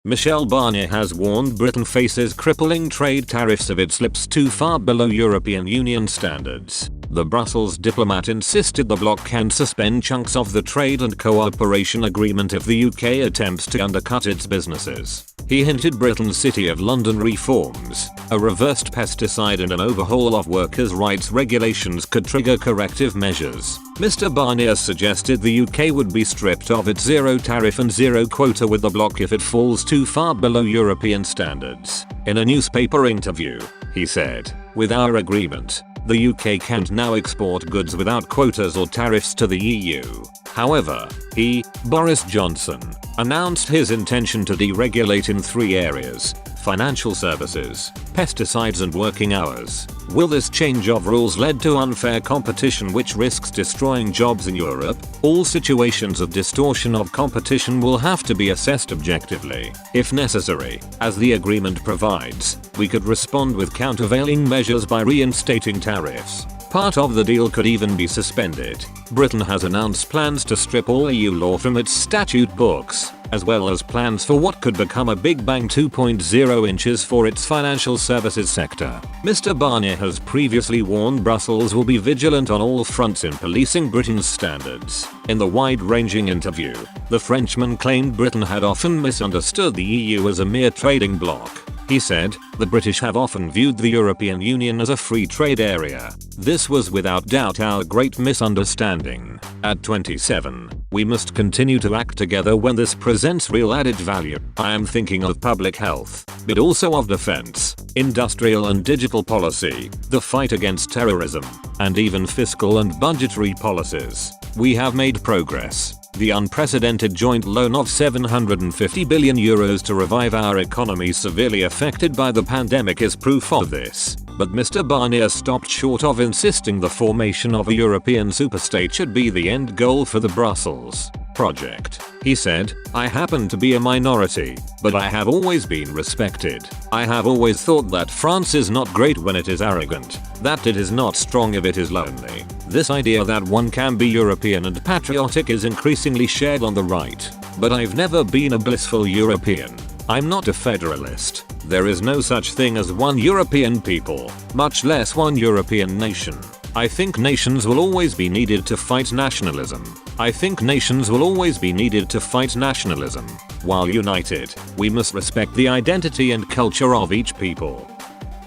Michel Barnier has warned Britain faces crippling trade tariffs if it slips too far below European Union standards. The Brussels diplomat insisted the bloc can suspend chunks of the trade and cooperation agreement if the UK attempts to undercut its businesses. He hinted Britain's City of London reforms, a reversed pesticide and an overhaul of workers' rights regulations could trigger corrective measures. Mr. Barnier suggested the UK would be stripped of its zero tariff and zero quota with the bloc if it falls too far below European standards. In a newspaper interview, he said, "With our agreement, the UK can't now export goods without quotas or tariffs to the EU." However, he, Boris Johnson, announced his intention to deregulate in 3 areas: financial services, pesticides and working hours. Will this change of rules lead to unfair competition which risks destroying jobs in Europe? All situations of distortion of competition will have to be assessed objectively. If necessary, as the agreement provides, we could respond with countervailing measures by reinstating tariffs. Part of the deal could even be suspended. Britain has announced plans to strip all EU law from its statute books, as well as plans for what could become a Big Bang 2.0 inches for its financial services sector. Mr. Barnier has previously warned Brussels will be vigilant on all fronts in policing Britain's standards. In the wide-ranging interview, the Frenchman claimed Britain had often misunderstood the EU as a mere trading bloc. He said, "The British have often viewed the European Union as a free trade area. This was without doubt our great misunderstanding. At 27, we must continue to act together when this presents real added value. I am thinking of public health, but also of defense, industrial and digital policy, the fight against terrorism, and even fiscal and budgetary policies. We have made progress. The unprecedented joint loan of €750 billion to revive our economy severely affected by the pandemic is proof of this." But Mr. Barnier stopped short of insisting the formation of a European superstate should be the end goal for the Brussels project. He said, "I happen to be a minority, but I have always been respected. I have always thought that France is not great when it is arrogant, that it is not strong if it is lonely. This idea that one can be European and patriotic is increasingly shared on the right. But I've never been a blissful European. I'm not a federalist. There is no such thing as one European people, much less one European nation. I think nations will always be needed to fight nationalism. While united, we must respect the identity and culture of each people."